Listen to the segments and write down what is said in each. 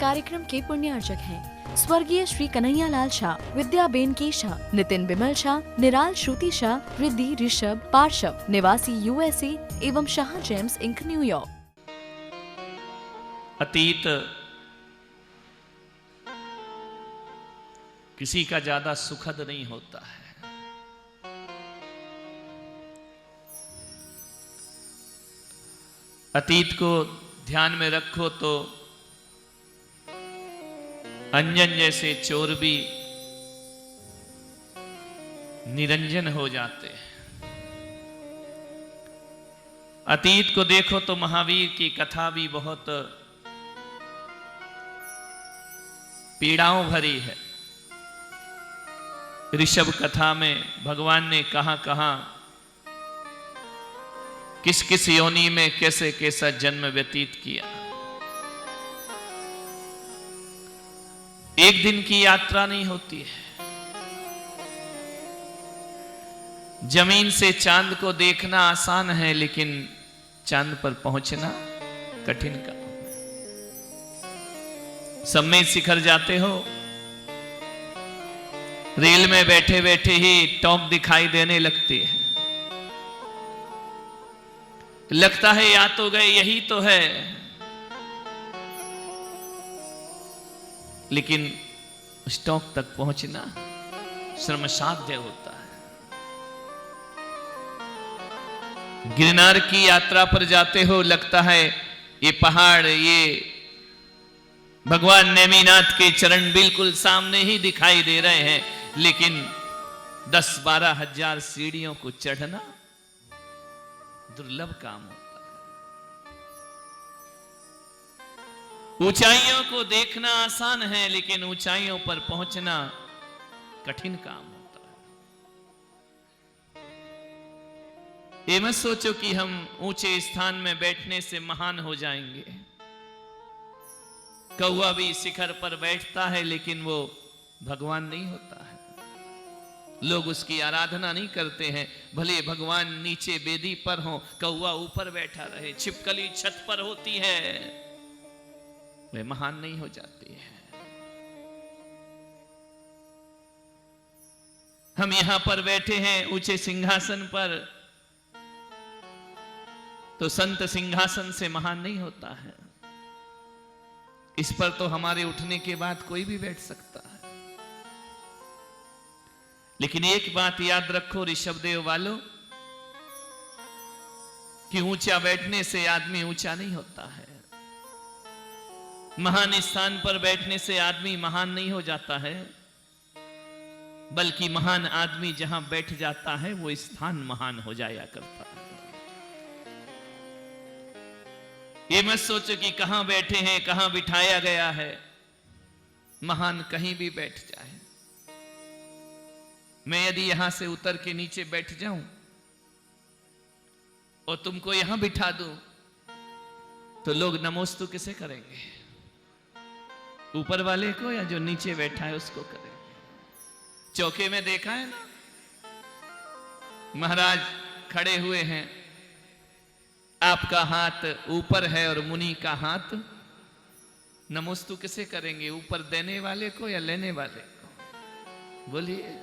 कार्यक्रम के पुण्यार्चक हैं स्वर्गीय श्री कन्हैया लाल शाह, विद्याबेन के शाह, नितिन बिमल शाह, निराल श्रुति शाह, रिद्धि ऋषभ पार्शव, निवासी USA एवं शाह जेम्स इंक न्यूयॉर्क। अतीत किसी का ज्यादा सुखद नहीं होता है। अतीत को ध्यान में रखो तो अंजन जैसे चोर भी निरंजन हो जाते हैं। अतीत को देखो तो महावीर की कथा भी बहुत पीड़ाओं भरी है। ऋषभ कथा में भगवान ने कहां कहां किस किस योनि में कैसे कैसा जन्म व्यतीत किया। एक दिन की यात्रा नहीं होती है। जमीन से चांद को देखना आसान है, लेकिन चांद पर पहुंचना कठिन काम है। सम्मेद शिखर जाते हो, रेल में बैठे बैठे ही टॉप दिखाई देने लगती है। लगता है या तो गए, यही तो है, लेकिन स्टॉक तक पहुंचना श्रमसाध्य होता है। गिरनार की यात्रा पर जाते हो, लगता है ये पहाड़, ये भगवान नेमिनाथ के चरण बिल्कुल सामने ही दिखाई दे रहे हैं, लेकिन 10-12 हजार सीढ़ियों को चढ़ना दुर्लभ काम होता है। ऊंचाइयों को देखना आसान है, लेकिन ऊंचाइयों पर पहुंचना कठिन काम होता है। ये मत सोचो कि हम ऊंचे स्थान में बैठने से महान हो जाएंगे। कौवा भी शिखर पर बैठता है, लेकिन वो भगवान नहीं होता है। लोग उसकी आराधना नहीं करते हैं। भले भगवान नीचे बेदी पर हो, कौवा ऊपर बैठा रहे, छिपकली छत पर होती है, वे महान नहीं हो जाती है। हम यहां पर बैठे हैं ऊंचे सिंहासन पर, तो संत सिंहासन से महान नहीं होता है। इस पर तो हमारे उठने के बाद कोई भी बैठ सकता है। लेकिन एक बात याद रखो ऋषभदेव वालों, कि ऊंचा बैठने से आदमी ऊंचा नहीं होता है। महान स्थान पर बैठने से आदमी महान नहीं हो जाता है, बल्कि महान आदमी जहां बैठ जाता है वो स्थान महान हो जाया करता है। ये मत सोचो कि कहां बैठे हैं, कहां बिठाया गया है। महान कहीं भी बैठ जाए। मैं यदि यहां से उतर के नीचे बैठ जाऊं और तुमको यहां बिठा दूं, तो लोग नमोस्तु किसे करेंगे? ऊपर वाले को या जो नीचे बैठा है उसको करेंगे। चौके में देखा है ना, महाराज खड़े हुए हैं, आपका हाथ ऊपर है और मुनि का हाथ, नमोस्तु किसे करेंगे? ऊपर देने वाले को या लेने वाले को? बोलिए।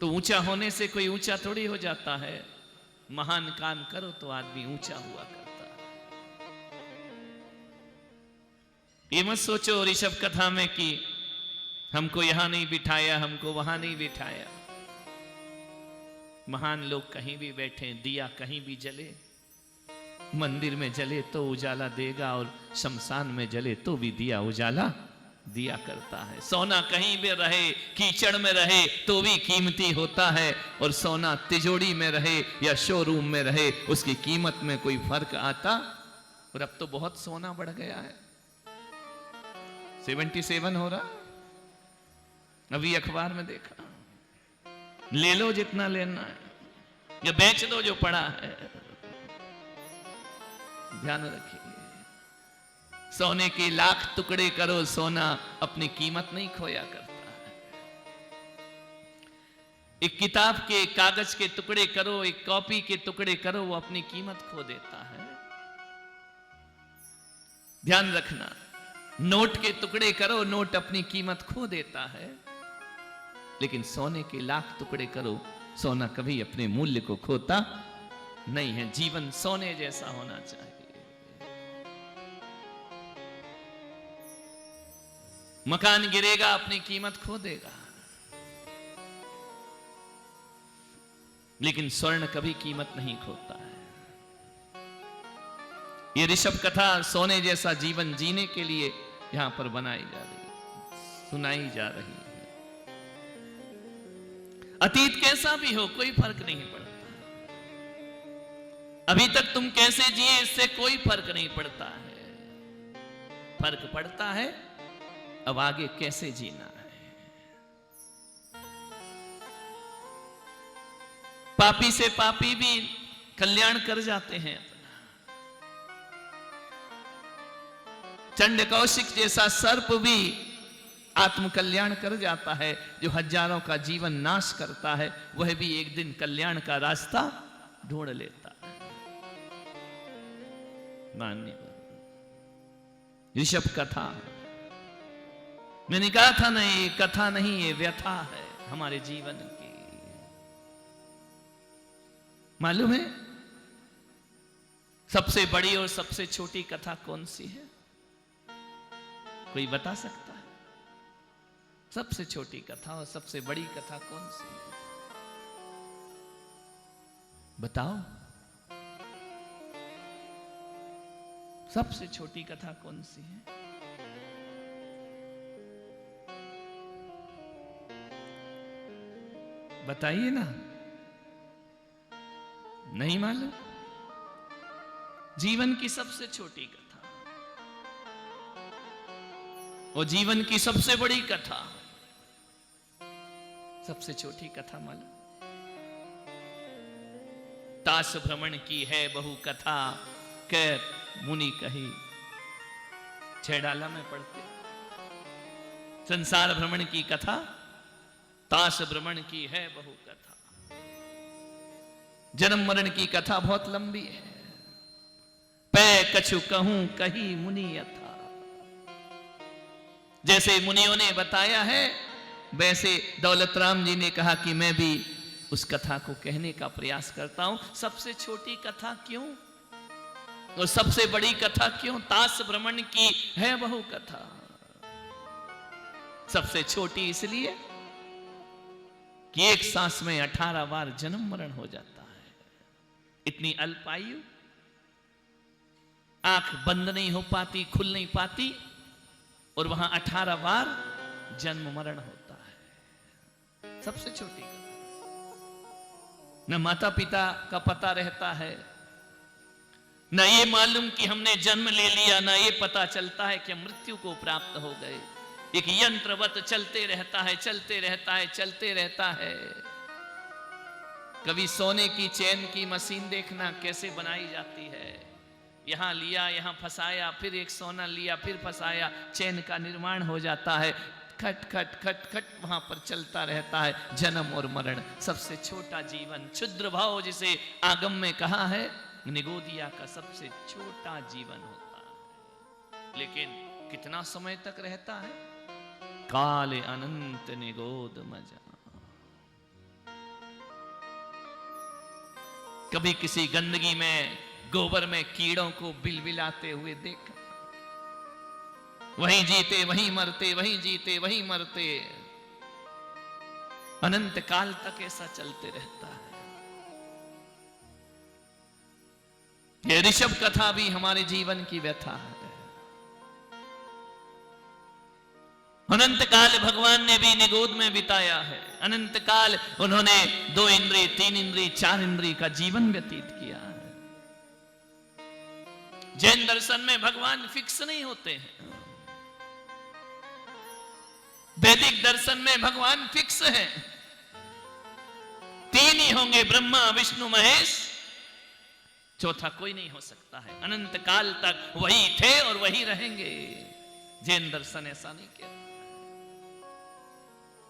तो ऊंचा होने से कोई ऊंचा थोड़ी हो जाता है। महान काम करो तो आदमी ऊंचा हुआ करता है। ये मत सोचो ऋषभ कथा में कि हमको यहां नहीं बिठाया, हमको वहां नहीं बिठाया। महान लोग कहीं भी बैठे, दिया कहीं भी जले, मंदिर में जले तो उजाला देगा, और शमशान में जले तो भी दिया उजाला दिया करता है। सोना कहीं भी रहे, कीचड़ में रहे तो भी कीमती होता है, और सोना तिजोरी में रहे या शोरूम में रहे, उसकी कीमत में कोई फर्क आता? और अब तो बहुत सोना बढ़ गया है, 77 हो रहा, अभी अखबार में देखा। ले लो जितना लेना है, या बेच दो जो पड़ा है। ध्यान रखिए, सोने के लाख टुकड़े करो, सोना अपनी कीमत नहीं खोया करता है। एक किताब के कागज के टुकड़े करो, एक कॉपी के टुकड़े करो, वो अपनी कीमत खो देता है। ध्यान रखना, नोट के टुकड़े करो, नोट अपनी कीमत खो देता है, लेकिन सोने के लाख टुकड़े करो, सोना कभी अपने मूल्य को खोता नहीं है। जीवन सोने जैसा होना चाहिए। मकान गिरेगा, अपनी कीमत खो देगा, लेकिन स्वर्ण कभी कीमत नहीं खोता है। ये ऋषभ कथा सोने जैसा जीवन जीने के लिए यहां पर बनाई जा रही है, सुनाई जा रही है। अतीत कैसा भी हो कोई फर्क नहीं पड़ता, अभी तक तुम कैसे जिए इससे कोई फर्क नहीं पड़ता है। फर्क पड़ता है अब आगे कैसे जीना है। पापी से पापी भी कल्याण कर जाते हैं अपना। चंड कौशिक जैसा सर्प भी आत्म कल्याण कर जाता है। जो हजारों का जीवन नाश करता है वह भी एक दिन कल्याण का रास्ता ढूंढ लेता है। माननीय ऋषभ कथा, मैंने कहा था ना, ये कथा नहीं, ये व्यथा है हमारे जीवन की। मालूम है सबसे बड़ी और सबसे छोटी कथा कौन सी है? कोई बता सकता है? सबसे छोटी कथा और सबसे बड़ी कथा कौन सी है? बताओ, सबसे छोटी कथा कौन सी है? बताइए ना। नहीं मालूम? जीवन की सबसे छोटी कथा और जीवन की सबसे बड़ी कथा। सबसे छोटी कथा मालूम? ताश भ्रमण की है बहु कथा, कै मुनि कही। छेड़ाला में पढ़ते संसार भ्रमण की कथा, ताश भ्रमण की है बहु कथा। जन्म मरण की कथा बहुत लंबी है। पै कछु कहूं कही मुनि यथा। जैसे मुनियों ने बताया है वैसे दौलत राम जी ने कहा कि मैं भी उस कथा को कहने का प्रयास करता हूं। सबसे छोटी कथा क्यों और सबसे बड़ी कथा क्यों? ताश भ्रमण की है बहु कथा। सबसे छोटी इसलिए कि एक सांस में 18 बार जन्म मरण हो जाता है। इतनी अल्प आयु, आंख बंद नहीं हो पाती, खुल नहीं पाती, और वहां 18 बार जन्म मरण होता है। सबसे छोटी कथा। न माता पिता का पता रहता है, न ये मालूम कि हमने जन्म ले लिया, न ये पता चलता है कि मृत्यु को प्राप्त हो गए। एक यंत्रवत चलते रहता है, चलते रहता है, चलते रहता है। कभी सोने की चैन की मशीन देखना कैसे बनाई जाती है। यहां लिया, यहां फंसाया, फिर एक सोना लिया, फिर फंसाया, चैन का निर्माण हो जाता है। खट खट खट खट वहां पर चलता रहता है जन्म और मरण। सबसे छोटा जीवन, क्षुद्र भाव जिसे आगम में कहा है, निगोदिया का सबसे छोटा जीवन होता है। लेकिन कितना समय तक रहता है? काले अनंत निगोद मजा। कभी किसी गंदगी में, गोबर में कीड़ों को बिलबिलाते हुए देखा। वहीं जीते वहीं मरते, वहीं जीते वहीं मरते, अनंत काल तक ऐसा चलते रहता है। यह ऋषभ कथा भी हमारे जीवन की व्यथा है। अनंत काल भगवान ने भी निगोद में बिताया है। अनंत काल उन्होंने 2 इंद्रिय, 3 इंद्रिय, 4 इंद्रिय का जीवन व्यतीत किया है। जैन दर्शन में भगवान फिक्स नहीं होते हैं। वैदिक दर्शन में भगवान फिक्स हैं। 3 ही होंगे, ब्रह्मा विष्णु महेश, चौथा कोई नहीं हो सकता है। अनंत काल तक वही थे और वही रहेंगे। जैन दर्शन ऐसा नहीं कहता।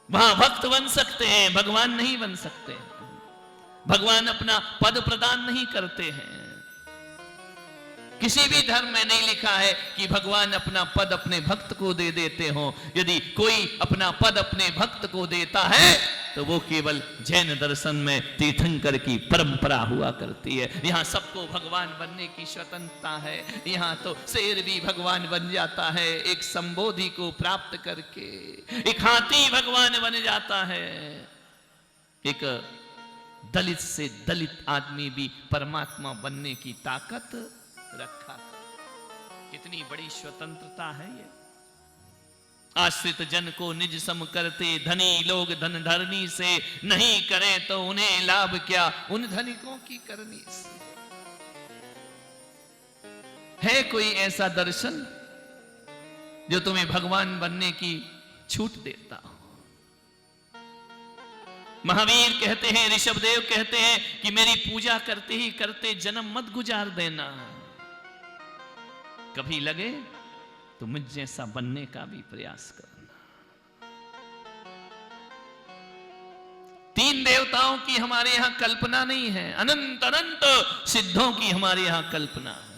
वहां भक्त बन सकते हैं, भगवान नहीं बन सकते। भगवान अपना पद प्रदान नहीं करते हैं। किसी भी धर्म में नहीं लिखा है कि भगवान अपना पद अपने भक्त को दे देते हो। यदि कोई अपना पद अपने भक्त को देता है तो वो केवल जैन दर्शन में तीर्थंकर की परंपरा हुआ करती है। यहाँ सबको भगवान बनने की स्वतंत्रता है। यहाँ तो शेर भी भगवान बन जाता है एक संबोधि को प्राप्त करके, एक हाथी भगवान बन जाता है, एक दलित से दलित आदमी भी परमात्मा बनने की ताकत रखा। कितनी बड़ी स्वतंत्रता है ये। आश्रित जन को निज सम करते, धनी लोग धन धरनी से नहीं करें तो उन्हें लाभ क्या, उन धनिकों की करनी से। है कोई ऐसा दर्शन जो तुम्हें भगवान बनने की छूट देता हो? महावीर कहते हैं, ऋषभदेव कहते हैं कि मेरी पूजा करते ही करते जन्म मत गुजार देना। कभी लगे तो मुझ जैसा बनने का भी प्रयास करना। 3 देवताओं की हमारे यहां कल्पना नहीं है, अनंत अनंत सिद्धों की हमारे यहां कल्पना है।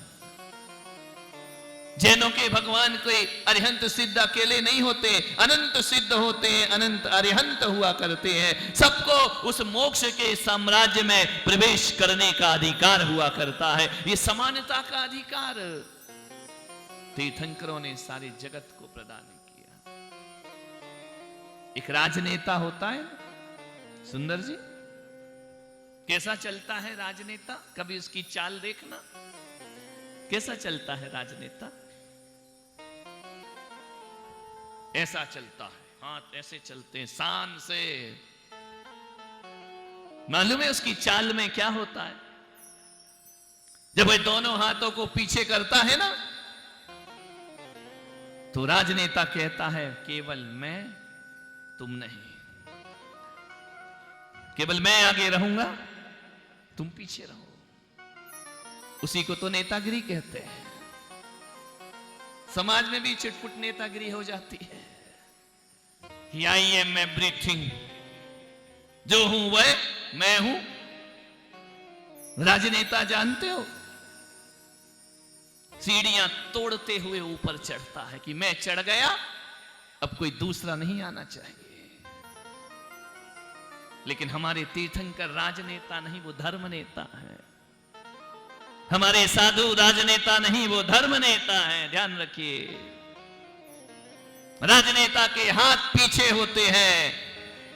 जैनों के भगवान कोई अरिहंत सिद्ध अकेले नहीं होते, अनंत सिद्ध होते हैं, अनंत अरिहंत हुआ करते हैं। सबको उस मोक्ष के साम्राज्य में प्रवेश करने का अधिकार हुआ करता है। ये समानता का अधिकार तीर्थंकरों ने सारे जगत को प्रदान किया। एक राजनेता होता है सुंदर जी, कैसा चलता है राजनेता? कभी उसकी चाल देखना, कैसा चलता है राजनेता? ऐसा चलता है, हाथ ऐसे चलते हैं शान से। मालूम है उसकी चाल में क्या होता है? जब वह दोनों हाथों को पीछे करता है ना, तो राजनेता कहता है केवल मैं, तुम नहीं। केवल मैं आगे रहूंगा, तुम पीछे रहो। उसी को तो नेतागिरी कहते हैं। समाज में भी चिटपुट नेतागिरी हो जाती है। आई एम एवरीथिंग, जो हूं वह मैं हूं। राजनेता जानते हो सीढ़ियां तोड़ते हुए ऊपर चढ़ता है कि मैं चढ़ गया, अब कोई दूसरा नहीं आना चाहिए। लेकिन हमारे तीर्थंकर राजनेता नहीं, वो धर्म नेता है। हमारे साधु राजनेता नहीं, वो धर्म नेता है। ध्यान रखिए, राजनेता के हाथ पीछे होते हैं,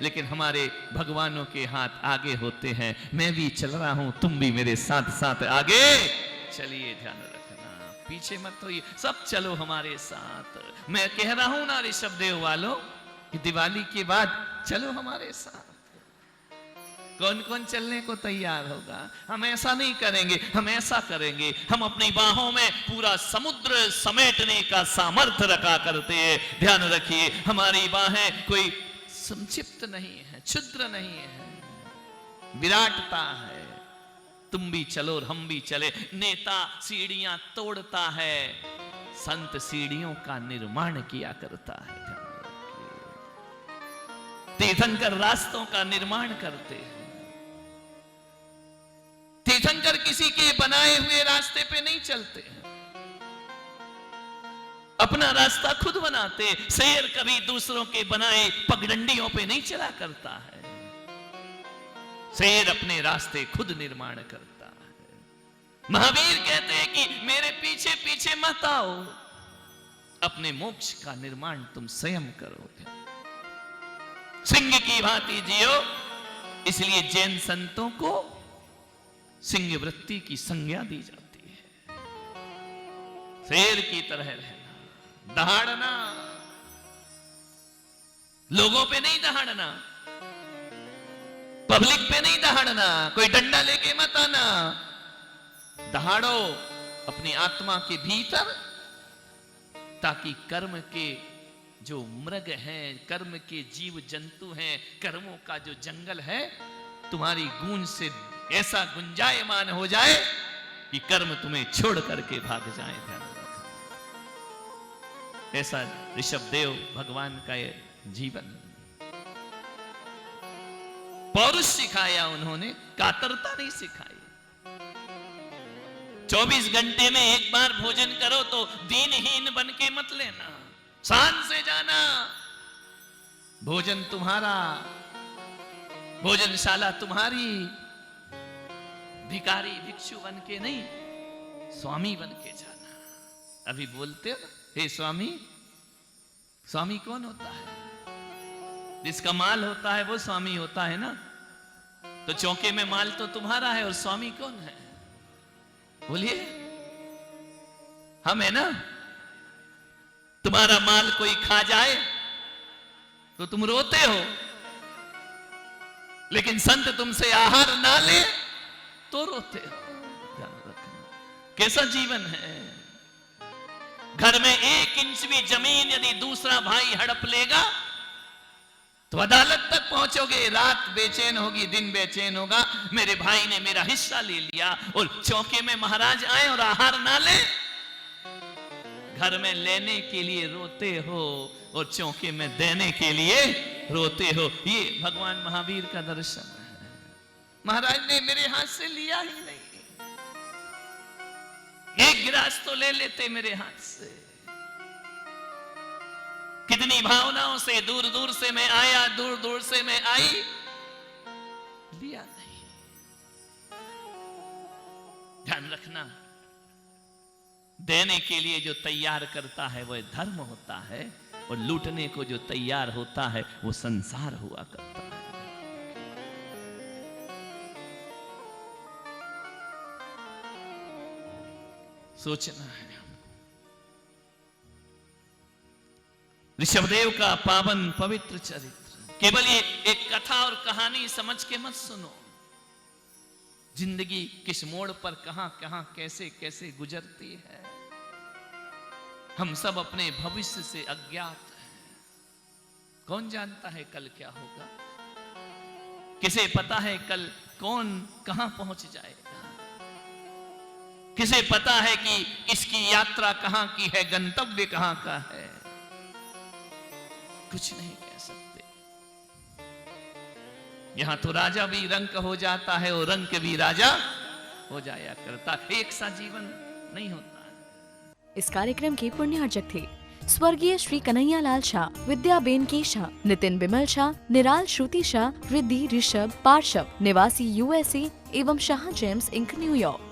लेकिन हमारे भगवानों के हाथ आगे होते हैं। मैं भी चल रहा हूं, तुम भी मेरे साथ साथ आगे चलिए। ध्यान रखना, पीछे मत होइए, सब चलो हमारे साथ। मैं कह रहा हूं ना ऋषभदेव वालों कि दिवाली के बाद चलो हमारे साथ। कौन कौन चलने को तैयार होगा? हम ऐसा नहीं करेंगे, हम ऐसा करेंगे। हम अपनी बाहों में पूरा समुद्र समेटने का सामर्थ्य रखा करते हैं। ध्यान रखिए, हमारी बाहें कोई संक्षिप्त नहीं है, क्षुद्र नहीं है, विराटता है। तुम भी चलो और हम भी चले। नेता सीढ़ियां तोड़ता है, संत सीढ़ियों का निर्माण किया करता है। तीर्थंकर रास्तों का निर्माण करते हैं। तीर्थंकर किसी के बनाए हुए रास्ते पे नहीं चलते हैं, अपना रास्ता खुद बनाते। शेर कभी दूसरों के बनाए पगडंडियों पे नहीं चला करता है। शेर अपने रास्ते खुद निर्माण करता है। महावीर कहते हैं कि मेरे पीछे पीछे मत आओ, अपने मोक्ष का निर्माण तुम स्वयं करोगे। सिंह की भांति जियो। इसलिए जैन संतों को सिंह वृत्ति की संज्ञा दी जाती है। शेर की तरह रहना, दहाड़ना, लोगों पे नहीं दहाड़ना, पब्लिक पे नहीं दहाड़ना, कोई डंडा लेके मत आना। दहाड़ो अपनी आत्मा के भीतर, ताकि कर्म के जो मृग हैं, कर्म के जीव जंतु हैं, कर्मों का जो जंगल है, तुम्हारी गूंज से ऐसा गुंजायमान हो जाए कि कर्म तुम्हें छोड़ करके भाग जाए। ध्यान रखना, ऐसा ऋषभदेव भगवान का ये जीवन। पौरुष सिखाया उन्होंने, कातरता नहीं सिखाई। 24 घंटे में एक बार भोजन करो तो दीनहीन बन के मत लेना, शान से जाना। भोजन तुम्हारा, भोजनशाला तुम्हारी, भिखारी भिक्षु बन के नहीं, स्वामी बन के जाना। अभी बोलते हो हे स्वामी, स्वामी कौन होता है? जिसका माल होता है वो स्वामी होता है ना। तो चौके में माल तो तुम्हारा है और स्वामी कौन है? बोलिए, हम है ना। तुम्हारा माल कोई खा जाए तो तुम रोते हो, लेकिन संत तुमसे आहार ना ले तो रोते हो। ध्यान रखना कैसा जीवन है। घर में 1 इंच भी जमीन यदि दूसरा भाई हड़प लेगा तो अदालत तक पहुंचोगे। रात बेचैन होगी, दिन बेचैन होगा, मेरे भाई ने मेरा हिस्सा ले लिया। और चौके में महाराज आए और आहार ना ले, घर में लेने के लिए रोते हो और चौके में देने के लिए रोते हो। ये भगवान महावीर का दर्शन है। महाराज ने मेरे हाथ से लिया ही नहीं, एक गिलास तो ले लेते मेरे हाथ से। कितनी भावनाओं से दूर दूर से मैं आया, दूर दूर से मैं आई, लिया नहीं। ध्यान रखना, देने के लिए जो तैयार करता है वह धर्म होता है, और लूटने को जो तैयार होता है वो संसार हुआ करता है। सोचना है। ऋषभदेव का पावन पवित्र चरित्र, केवल ये एक कथा और कहानी समझ के मत सुनो। जिंदगी किस मोड़ पर कहां कहां कैसे कैसे गुजरती है, हम सब अपने भविष्य से अज्ञात हैं। कौन जानता है कल क्या होगा? किसे पता है कल कौन कहां पहुंच जाएगा? किसे पता है कि इसकी यात्रा कहां की है, गंतव्य कहां का है? कुछ नहीं कह सकते। यहां तो राजा भी रंक हो जाता है और रंक भी राजा हो जाया करता। एक सा जीवन नहीं होता है। इस कार्यक्रम के पुण्यार्चक थे स्वर्गीय श्री कन्हैया लाल शाह, विद्याबेन के शाह, नितिन बिमल शाह, निराल श्रुति शाह, रिद्धि ऋषभ पार्षव, निवासी USA एवं शाह जेम्स इंक न्यूयॉर्क।